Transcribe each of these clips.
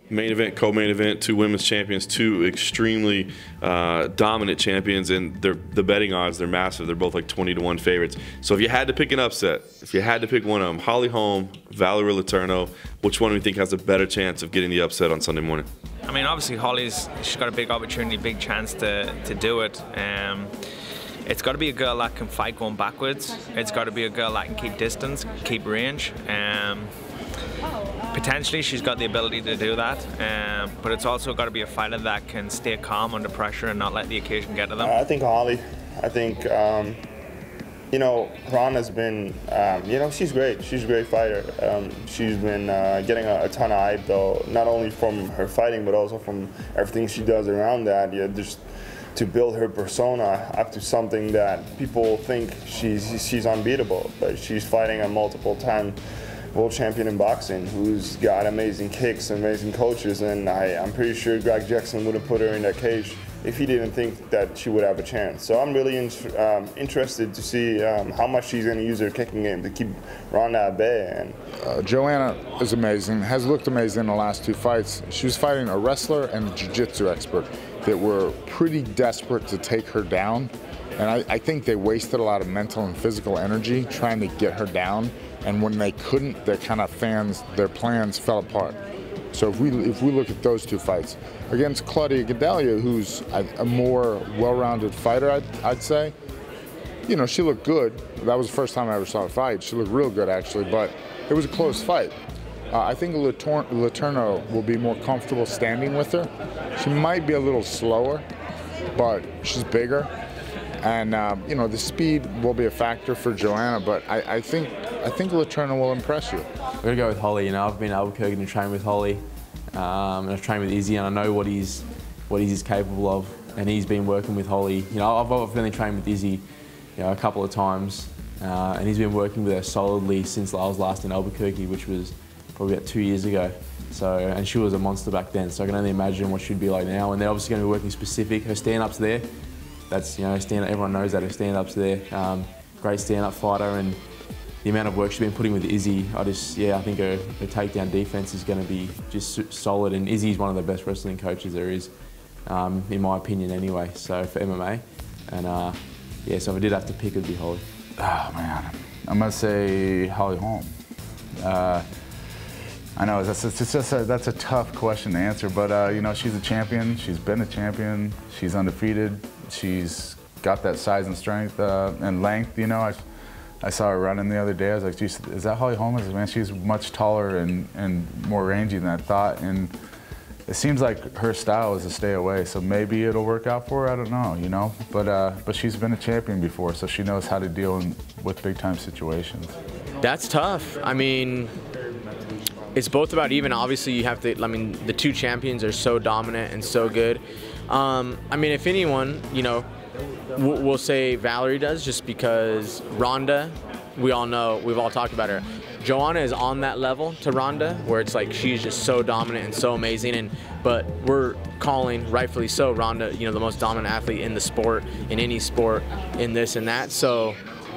Main event, co-main event, two women's champions, two extremely dominant champions, and the betting odds, they're massive. They're both like 20-1 favorites. So if you had to pick an upset, if you had to pick one of them, Holly Holm, Valerie Letourneau, which one do you think has a better chance of getting the upset on Sunday morning? I mean, obviously she's got a big opportunity, big chance to do it. It's got to be a girl that can fight going backwards. It's got to be a girl that can keep distance, keep range. Potentially she's got the ability to do that, but it's also got to be a fighter that can stay calm under pressure and not let the occasion get to them. I think Holly. I think, you know, Ronda's been, you know, she's great. She's a great fighter. She's been getting a ton of hype, though, not only from her fighting, but also from everything she does around that. Yeah, just to build her persona up to something that people think she's unbeatable. But she's fighting a multiple-time world champion in boxing who's got amazing kicks, amazing coaches, and I'm pretty sure Greg Jackson would have put her in that cage if he didn't think that she would have a chance. So I'm really interested to see how much she's going to use her kicking game to keep Ronda at bay. And Joanna is amazing, has looked amazing in the last two fights. She was fighting a wrestler and a jiu-jitsu expert that were pretty desperate to take her down. And I think they wasted a lot of mental and physical energy trying to get her down. And when they couldn't, their plans fell apart. So if we look at those two fights against Claudia Gadelha, who's a more well-rounded fighter, I'd say, you know, she looked good. That was the first time I ever saw her fight. She looked real good, actually, but it was a close fight. I think Letourneau will be more comfortable standing with her. She might be a little slower, but she's bigger. And, you know, the speed will be a factor for Joanna, but I think Letourneau will impress you. I'm going to go with Holly. You know, I've been in Albuquerque to train with Holly, and I've trained with Izzy, and I know what he's capable of, and he's been working with Holly. You know, I've only trained with Izzy, you know, a couple of times, and he's been working with her solidly since I was last in Albuquerque, which was probably about 2 years ago. So, and she was a monster back then, so I can only imagine what she'd be like now. And they're obviously going to be working specific. Her stand-up's there. That's, you know, everyone knows that her stand-up's there. Great stand-up fighter, and the amount of work she's been putting with Izzy, I think her takedown defense is going to be just solid. And Izzy's one of the best wrestling coaches there is, in my opinion, anyway. So for MMA, and yeah, so if I did have to pick, it'd be Holly. Oh man, I'm gonna say Holly Holm. I know that's a tough question to answer, but you know, she's a champion. She's been a champion. She's undefeated. She's got that size and strength and length. You know, I saw her running the other day. I was like, geez, is that Holly Holm? I was like, man, she's much taller and more rangy than I thought. And it seems like her style is to stay away. So maybe it'll work out for her. I don't know. You know, but she's been a champion before, so she knows how to deal with big time situations. That's tough. I mean, it's both about even. Obviously, you have to. I mean, the two champions are so dominant and so good. I mean, if anyone, you know, we'll say Valerie does, just because Ronda, we all know, we've all talked about her. Joanna is on that level to Ronda, where it's like she's just so dominant and so amazing. But we're calling, rightfully so, Ronda, you know, the most dominant athlete in the sport, in any sport, in this and that. So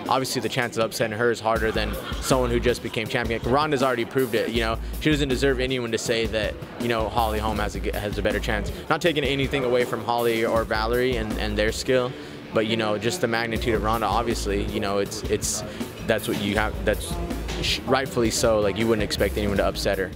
obviously the chance of upsetting her is harder than someone who just became champion. Ronda's already proved it, you know. She doesn't deserve anyone to say that, you know, Holly Holm has a better chance. Not taking anything away from Holly or Valerie and their skill, but, you know, just the magnitude of Ronda, obviously, you know, that's what you have, that's rightfully so, like you wouldn't expect anyone to upset her.